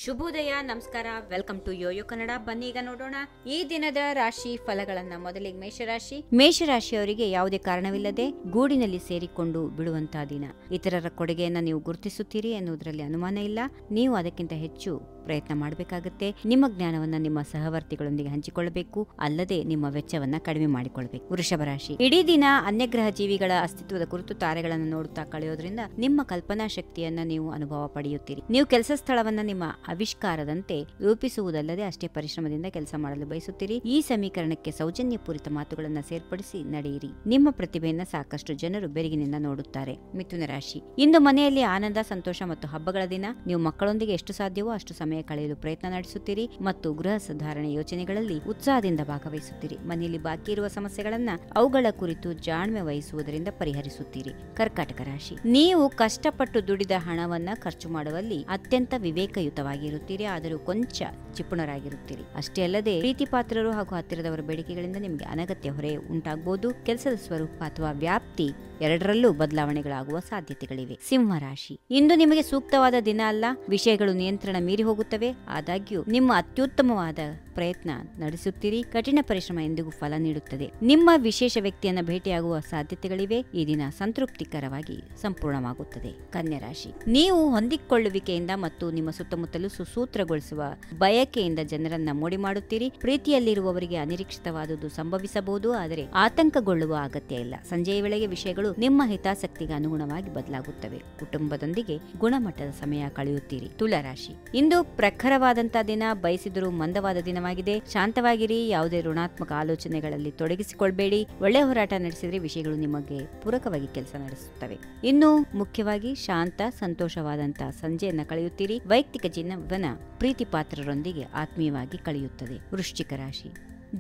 ಶುಭೋದಯ, ನಮಸ್ಕಾರ, welcome to Yoyo Kannada. ಬನ್ನಿ ಈಗ ನೋಡೋಣ ಈ ದಿನದ ರಾಶಿ ಫಲಗಳನ್ನ. ಮೊದಲಿಗೆ ಮೇಷರಾಶಿ. ಮೇಷರಾಶಿಯವರಿಗೆ ಯಾವುದೇ ಕಾರಣವಿಲ್ಲದೆ ಗೂಡಿನಲ್ಲಿ ಸೇರಿಕೊಂಡು ಬಿಡುವಂತಹ ದಿನ. ಇತರರ ಕೊಡುಗೆಯನ್ನ ನೀವು ಗುರುತಿಸುತ್ತೀರಿ ಎನ್ನುವುದರಲ್ಲಿ ಅನುಮಾನ ಇಲ್ಲ. ನೀವು ಅದಕ್ಕಿಂತ ಹೆಚ್ಚು ಪ್ರಯತ್ನ ಮಾಡಬೇಕಾಗುತ್ತೆ. ನಿಮ್ಮ ಜ್ಞಾನವನ್ನ ನಿಮ್ಮ ಸಹವರ್ತಿಗಳೊಂದಿಗೆ ಹಂಚಿಕೊಳ್ಳಬೇಕು, ಅಲ್ಲದೆ ನಿಮ್ಮ ವೆಚ್ಚವನ್ನ ಕಡಿಮೆ ಮಾಡಿಕೊಳ್ಳಬೇಕು. ವೃಷಭ ರಾಶಿ. ಇಡೀ ದಿನ ಅನ್ಯಗ್ರಹ ಜೀವಿಗಳ ಅಸ್ತಿತ್ವದ ಕುರಿತು ತಾರೆಗಳನ್ನು ನೋಡುತ್ತಾ ಕಳೆಯೋದ್ರಿಂದ ನಿಮ್ಮ ಕಲ್ಪನಾ ಶಕ್ತಿಯನ್ನ ನೀವು ಅನುಭವ ಪಡೆಯುತ್ತೀರಿ. ನೀವು ಕೆಲಸ ಸ್ಥಳವನ್ನ ನಿಮ್ಮ ಆವಿಷ್ಕಾರದಂತೆ ರೂಪಿಸುವುದಲ್ಲದೆ ಅಷ್ಟೇ ಪರಿಶ್ರಮದಿಂದ ಕೆಲಸ ಮಾಡಲು ಬಯಸುತ್ತೀರಿ. ಈ ಸಮೀಕರಣಕ್ಕೆ ಸೌಜನ್ಯಪೂರಿತ ಮಾತುಗಳನ್ನ ಸೇರ್ಪಡಿಸಿ ನಡೆಯಿರಿ. ನಿಮ್ಮ ಪ್ರತಿಭೆಯನ್ನ ಸಾಕಷ್ಟು ಜನರು ಬೆರಗಿನಿಂದ ನೋಡುತ್ತಾರೆ. ಮಿಥುನ ರಾಶಿ. ಇಂದು ಮನೆಯಲ್ಲಿ ಆನಂದ, ಸಂತೋಷ ಮತ್ತು ಹಬ್ಬಗಳ ದಿನ. ನೀವು ಮಕ್ಕಳೊಂದಿಗೆ ಎಷ್ಟು ಸಾಧ್ಯವೋ ಅಷ್ಟು ಸಮಯ ಕಳೆಯಲು ಪ್ರಯತ್ನ ನಡೆಸುತ್ತೀರಿ ಮತ್ತು ಗೃಹ ಸುಧಾರಣೆ ಯೋಜನೆಗಳಲ್ಲಿ ಉತ್ಸಾಹದಿಂದ ಭಾಗವಹಿಸುತ್ತೀರಿ. ಮನೆಯಲ್ಲಿ ಬಾಕಿ ಇರುವ ಸಮಸ್ಯೆಗಳನ್ನ ಅವುಗಳ ಕುರಿತು ಜಾಣ್ಮೆ ವಹಿಸುವುದರಿಂದ ಪರಿಹರಿಸುತ್ತೀರಿ. ಕರ್ಕಾಟಕ ರಾಶಿ. ನೀವು ಕಷ್ಟಪಟ್ಟು ದುಡಿದ ಹಣವನ್ನ ಖರ್ಚು ಮಾಡುವಲ್ಲಿ ಅತ್ಯಂತ ವಿವೇಕಯುತವಾಗಿರುತ್ತೀರಿ, ಆದರೂ ಕೊಂಚ ಚಿಪುಣರಾಗಿರುತ್ತೀರಿ. ಅಷ್ಟೇ ಅಲ್ಲದೆ ಪ್ರೀತಿ ಪಾತ್ರರು ಹಾಗೂ ಹತ್ತಿರದವರ ಬೇಡಿಕೆಗಳಿಂದ ನಿಮಗೆ ಅನಗತ್ಯ ಹೊರೆ ಉಂಟಾಗಬಹುದು. ಕೆಲಸದ ಸ್ವರೂಪ ಅಥವಾ ವ್ಯಾಪ್ತಿ ಎರಡರಲ್ಲೂ ಬದಲಾವಣೆಗಳಾಗುವ ಸಾಧ್ಯತೆಗಳಿವೆ. ಸಿಂಹ ರಾಶಿ. ಇಂದು ನಿಮಗೆ ಸೂಕ್ತವಾದ ದಿನ ಅಲ್ಲ. ವಿಷಯಗಳು ನಿಯಂತ್ರಣ ಮೀರಿ ಹೋಗುತ್ತವೆ. ಆದಾಗ್ಯೂ ನಿಮ್ಮ ಅತ್ಯುತ್ತಮವಾದ ಪ್ರಯತ್ನ ನಡೆಸುತ್ತೀರಿ. ಕಠಿಣ ಪರಿಶ್ರಮ ಎಂದಿಗೂ ಫಲ ನೀಡುತ್ತದೆ. ನಿಮ್ಮ ವಿಶೇಷ ವ್ಯಕ್ತಿಯನ್ನ ಭೇಟಿಯಾಗುವ ಸಾಧ್ಯತೆಗಳಿವೆ. ಈ ದಿನ ಸಂತೃಪ್ತಿಕರವಾಗಿ ಸಂಪೂರ್ಣವಾಗುತ್ತದೆ. ಕನ್ಯಾ ರಾಶಿ. ನೀವು ಹೊಂದಿಕೊಳ್ಳುವಿಕೆಯಿಂದ ಮತ್ತು ನಿಮ್ಮ ಸುತ್ತಮುತ್ತಲೂ ಸುಸೂತ್ರಗೊಳಿಸುವ ಬಯಕೆಯಿಂದ ಜನರನ್ನ ಮೋಡಿ ಮಾಡುತ್ತೀರಿ. ಪ್ರೀತಿಯಲ್ಲಿರುವವರಿಗೆ ಅನಿರೀಕ್ಷಿತವಾದುದು ಸಂಭವಿಸಬಹುದು, ಆದರೆ ಆತಂಕಗೊಳ್ಳುವ ಅಗತ್ಯ ಇಲ್ಲ. ಸಂಜೆಯ ವೇಳೆಗೆ ವಿಷಯಗಳು ನಿಮ್ಮ ಹಿತಾಸಕ್ತಿಗೆ ಅನುಗುಣವಾಗಿ ಬದಲಾಗುತ್ತವೆ. ಕುಟುಂಬದೊಂದಿಗೆ ಗುಣಮಟ್ಟದ ಸಮಯ ಕಳೆಯುತ್ತೀರಿ. ತುಲಾ ರಾಶಿ. ಇಂದು ಪ್ರಖರವಾದಂತಹ ದಿನ, ಬಯಸಿದರೂ ಮಂದವಾದ ದಿನವಾಗಿದೆ. ಶಾಂತವಾಗಿರಿ. ಯಾವುದೇ ಋಣಾತ್ಮಕ ಆಲೋಚನೆಗಳಲ್ಲಿ ತೊಡಗಿಸಿಕೊಳ್ಬೇಡಿ. ಒಳ್ಳೆ ಹೋರಾಟ ನಡೆಸಿದರೆ ವಿಷಯಗಳು ನಿಮಗೆ ಪೂರಕವಾಗಿ ಕೆಲಸ ನಡೆಸುತ್ತವೆ. ಇನ್ನು ಮುಖ್ಯವಾಗಿ ಶಾಂತ, ಸಂತೋಷವಾದಂತಹ ಸಂಜೆಯನ್ನ ಕಳೆಯುತ್ತೀರಿ. ವೈಯಕ್ತಿಕ ಜೀವನ ಪ್ರೀತಿ ಪಾತ್ರರೊಂದಿಗೆ ಆತ್ಮೀಯವಾಗಿ ಕಳೆಯುತ್ತದೆ. ವೃಶ್ಚಿಕ ರಾಶಿ.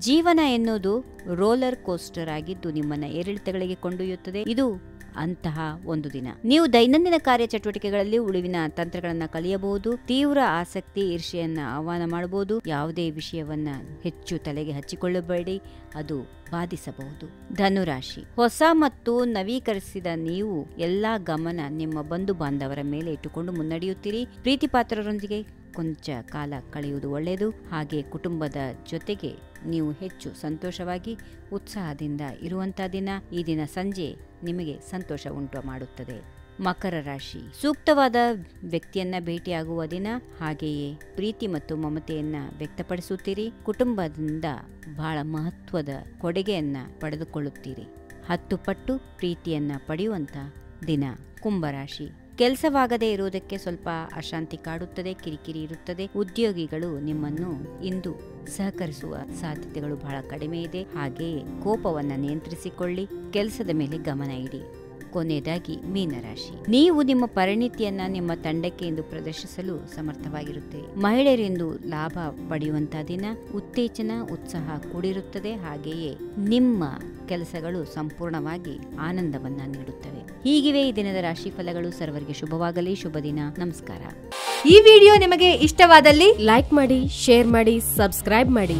ಜೀವನ ಎನ್ನುವುದು ರೋಲರ್ ಕೋಸ್ಟರ್ ಆಗಿದ್ದು ನಿಮ್ಮನ್ನ ಏರಿಳಿತಗಳಿಗೆ ಕೊಂಡೊಯ್ಯುತ್ತದೆ. ಇದು ಅಂತಹ ಒಂದು ದಿನ. ನೀವು ದೈನಂದಿನ ಕಾರ್ಯಚಟುವಟಿಕೆಗಳಲ್ಲಿ ಉಳಿವಿನ ತಂತ್ರಗಳನ್ನ ಕಲಿಯಬಹುದು. ತೀವ್ರ ಆಸಕ್ತಿ, ಈರ್ಷೆಯನ್ನ ಆಹ್ವಾನ ಮಾಡಬಹುದು. ಯಾವುದೇ ವಿಷಯವನ್ನ ಹೆಚ್ಚು ತಲೆಗೆ ಹಚ್ಚಿಕೊಳ್ಳಬೇಡಿ, ಅದು ಬಾಧಿಸಬಹುದು. ಧನುರಾಶಿ. ಹೊಸ ಮತ್ತು ನವೀಕರಿಸಿದ ನೀವು ಎಲ್ಲಾ ಗಮನ ನಿಮ್ಮ ಬಂಧು ಬಾಂಧವರ ಮೇಲೆ ಇಟ್ಟುಕೊಂಡು ಮುನ್ನಡೆಯುತ್ತೀರಿ. ಪ್ರೀತಿ ಪಾತ್ರರೊಂದಿಗೆ ಕೊಂಚ ಕಾಲ ಕಳೆಯುವುದು ಒಳ್ಳೆಯದು. ಹಾಗೆ ಕುಟುಂಬದ ಜೊತೆಗೆ ನೀವು ಹೆಚ್ಚು ಸಂತೋಷವಾಗಿ ಉತ್ಸಾಹದಿಂದ ಇರುವಂತಹ ದಿನ. ಈ ದಿನ ಸಂಜೆ ನಿಮಗೆ ಸಂತೋಷ ಉಂಟು ಮಾಡುತ್ತದೆ. ಮಕರ ರಾಶಿ. ಸೂಕ್ತವಾದ ವ್ಯಕ್ತಿಯನ್ನ ಭೇಟಿಯಾಗುವ ದಿನ. ಹಾಗೆಯೇ ಪ್ರೀತಿ ಮತ್ತು ಮಮತೆಯನ್ನ ವ್ಯಕ್ತಪಡಿಸುತ್ತೀರಿ. ಕುಟುಂಬದಿಂದ ಬಹಳ ಮಹತ್ವದ ಕೊಡುಗೆಯನ್ನ ಪಡೆದುಕೊಳ್ಳುತ್ತೀರಿ. 10 ಪಟ್ಟು ಪ್ರೀತಿಯನ್ನ ಪಡೆಯುವಂತ ದಿನ. ಕುಂಭರಾಶಿ. ಕೆಲಸವಾಗದೇ ಇರುವುದಕ್ಕೆ ಸ್ವಲ್ಪ ಅಶಾಂತಿ ಕಾಡುತ್ತದೆ, ಕಿರಿಕಿರಿ ಇರುತ್ತದೆ. ಉದ್ಯೋಗಿಗಳು ನಿಮ್ಮನ್ನು ಇಂದು ಸಹಕರಿಸುವ ಸಾಧ್ಯತೆಗಳು ಬಹಳ ಕಡಿಮೆ ಇದೆ. ಹಾಗೆಯೇ ಕೋಪವನ್ನ ನಿಯಂತ್ರಿಸಿಕೊಳ್ಳಿ. ಕೆಲಸದ ಮೇಲೆ ಗಮನ ಇಡಿ. ಕೊನೆಯದಾಗಿ ಮೀನರಾಶಿ. ನೀವು ನಿಮ್ಮ ಪರಿಣಿತಿಯನ್ನ ನಿಮ್ಮ ತಂಡಕ್ಕೆ ಇಂದು ಪ್ರದರ್ಶಿಸಲು ಸಮರ್ಥವಾಗಿರುತ್ತೀರಿ. ಮಹಿಳೆಯರಿಂದ ಲಾಭ ಪಡೆಯುವಂತಹ ದಿನ. ಉತ್ತೇಜನ, ಉತ್ಸಾಹ ಕೂಡಿರುತ್ತದೆ. ಹಾಗೆಯೇ ನಿಮ್ಮ ಕೆಲಸಗಳು ಸಂಪೂರ್ಣವಾಗಿ ಆನಂದವನ್ನ ನೀಡುತ್ತವೆ. ಹೀಗಿವೆ ಈ ದಿನದ ರಾಶಿ ಫಲಗಳು. ಸರ್ವರಿಗೆ ಶುಭವಾಗಲಿ. ಶುಭ ದಿನ. ನಮಸ್ಕಾರ. ಈ ವಿಡಿಯೋ ನಿಮಗೆ ಇಷ್ಟವಾದಲ್ಲಿ ಲೈಕ್ ಮಾಡಿ, ಶೇರ್ ಮಾಡಿ, ಸಬ್ಸ್ಕ್ರೈಬ್ ಮಾಡಿ.